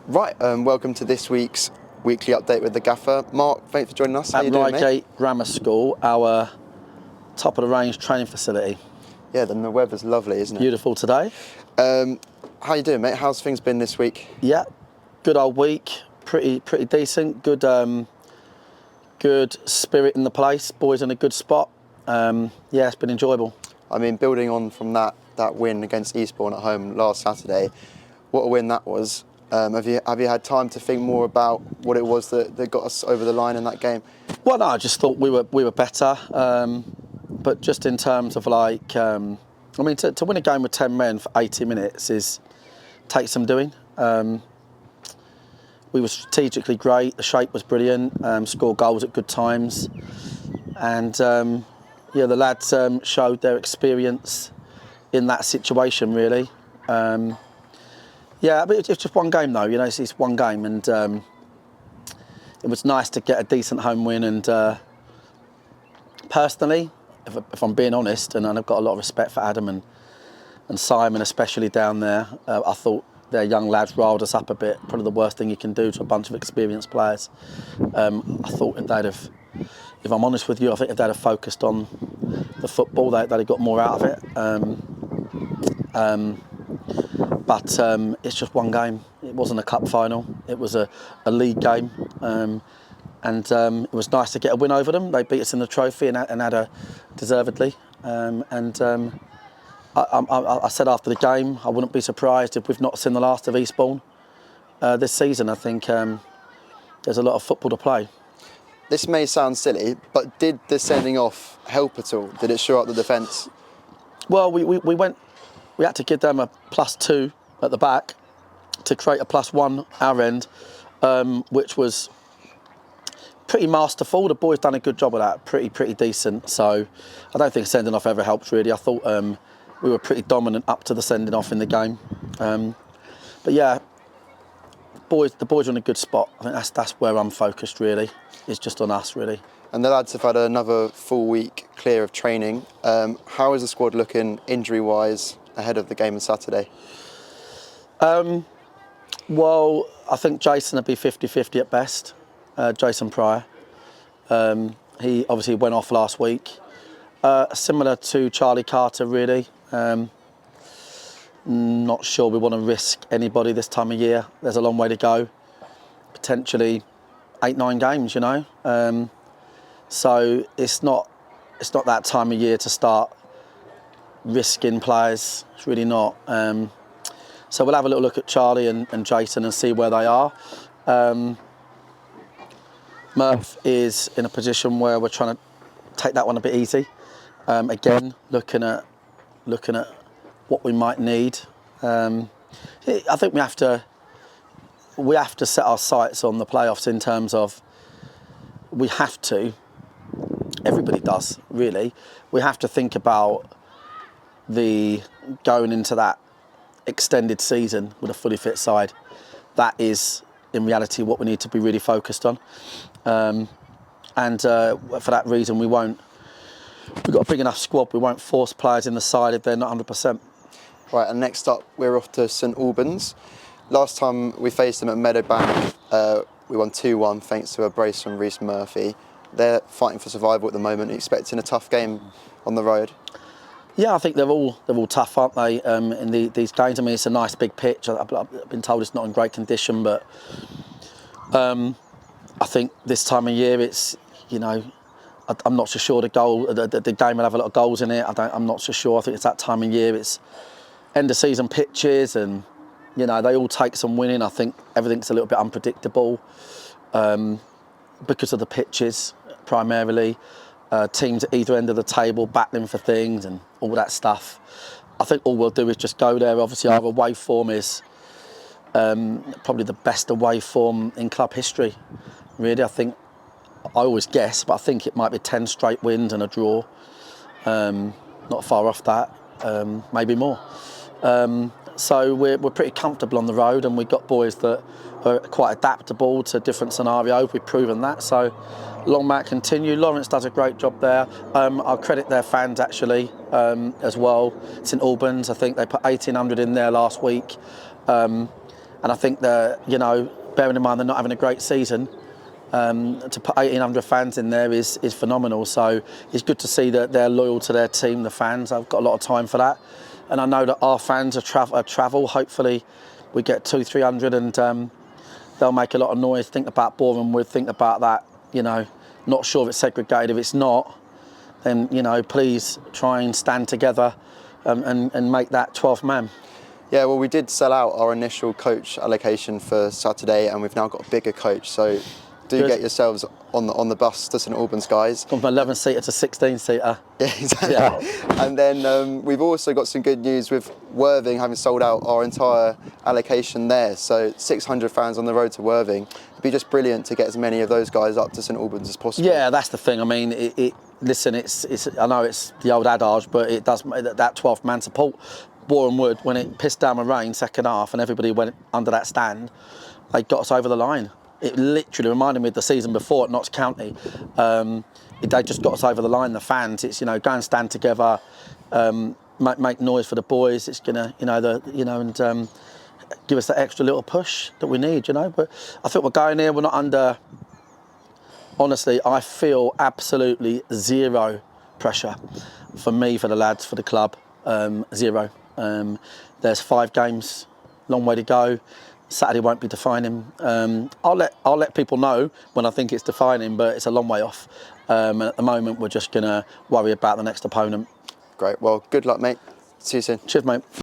Right, welcome to this week's weekly update with the Gaffer. Mark, thanks for joining us. How At you doing, mate? Reigate Grammar School, our top of the range training facility. Yeah, then the weather's lovely, isn't it? Beautiful today. How you doing, mate? How's things been this week? Yeah, good old week. Pretty decent. Good spirit in the place. Boys in a good spot. Yeah, it's been enjoyable. I mean, building on from that win against Eastbourne at home last Saturday, what a win that was. Have you had time to think more about what it was that got us over the line in that game? Well, no, I just thought we were better. But just in terms of to win a game with 10 men for 80 minutes takes some doing. We were strategically great. The shape was brilliant. Scored goals at good times, and the lads showed their experience in that situation. Really, but it's just one game though. It's one game, and it was nice to get a decent home win. And personally, if I'm being honest, and I've got a lot of respect for Adam and Simon, especially down there, I thought their young lads riled us up a bit. Probably the worst thing you can do to a bunch of experienced players. I thought if they'd have, if I'm honest with you, I think if they'd have focused on the football, they'd have got more out of it. But it's just one game. It wasn't a cup final. It was a league game. And it was nice to get a win over them. They beat us in the trophy and had a deservedly. I said after the game, I wouldn't be surprised if we've not seen the last of Eastbourne this season. I think there's a lot of football to play. This may sound silly, but did the sending off help at all? Did it shore up the defence? Well, we had to give them a +2 at the back to create a +1 our end, which was pretty masterful. The boys done a good job of that, pretty decent. So I don't think sending off ever helped really. I thought we were pretty dominant up to the sending off in the game. But yeah, the boys are in a good spot. I think that's where I'm focused really. It's just on us really. And the lads have had another full week clear of training. How is the squad looking injury-wise ahead of the game on Saturday? Well, I think Jason would be 50-50 at best. Jason Pryor. He obviously went off last week. Similar to Charlie Carter, really. Not sure we want to risk anybody this time of year. There's a long way to go. Potentially 8-9 games, So it's not that time of year to start risking players. It's really not. So we'll have a little look at Charlie and Jason and see where they are. Murph is in a position where we're trying to take that one a bit easy. Again, looking at what we might need. I think we have to set our sights on the playoffs in terms of everybody does really. We have to think about going into that extended season with a fully fit side. That is in reality what we need to be really focused on. And for that reason we've got a big enough squad, we won't force players in the side if they're not 100%. Right, and next up we're off to St Albans. Last time we faced them at Meadowbank, we won 2-1 thanks to a brace from Reece Murphy. They're fighting for survival at the moment, expecting a tough game on the road. Yeah, I think they're all tough, aren't they? In these games. I mean, it's a nice big pitch. I've been told it's not in great condition, but I think this time of year it's I'm not so sure the game will have a lot of goals in it. I'm not so sure. I think it's that time of year. It's end of season pitches, and they all take some winning. I think everything's a little bit unpredictable because of the pitches primarily. Teams at either end of the table battling for things and all that stuff. I think all we'll do is just go there. Obviously, our away form is probably the best away form in club history. Really, I always guess, but I think it might be 10 straight wins and a draw. Not far off that, maybe more. So we're pretty comfortable on the road, and we've got boys that are quite adaptable to different scenarios. We've proven that. So long may it continue. Lawrence does a great job there. I'll credit their fans actually as well. St Albans, I think they put 1,800 in there last week. And I think that, you know, bearing in mind they're not having a great season, to put 1,800 fans in there is phenomenal. So it's good to see that they're loyal to their team, the fans. I've got a lot of time for that. And I know that our fans are travel. Hopefully we get 200-300 and they'll make a lot of noise. Think about Boreham Wood, think about that, you know. Not sure if it's segregated. If it's not, then, you know, please try and stand together and make that 12th man. Yeah, well, we did sell out our initial coach allocation for Saturday, and we've now got a bigger coach. So do get yourselves on the bus to St Albans, guys. Gone from 11-seater to 16-seater. Yeah, exactly. Yeah. And then we've also got some good news with Worthing having sold out our entire allocation there. So 600 fans on the road to Worthing. It'd be just brilliant to get as many of those guys up to St Albans as possible. Yeah, that's the thing. I mean, listen, it's I know it's the old adage, but it does that 12th man support. Boreham Wood, when it pissed down with rain second half and everybody went under that stand, they got us over the line. It literally reminded me of the season before at Notts County. They just got us over the line, the fans. It's, you know, go and stand together, make noise for the boys. It's gonna, and give us that extra little push that we need, you know. But I think we're going here. We're not under. Honestly, I feel absolutely zero pressure for me, for the lads, for the club. Zero. There's 5 games, long way to go. Saturday won't be defining. I'll let people know when I think it's defining, but it's a long way off. And at the moment, we're just gonna worry about the next opponent. Great. Well, good luck, mate. See you soon. Cheers, mate.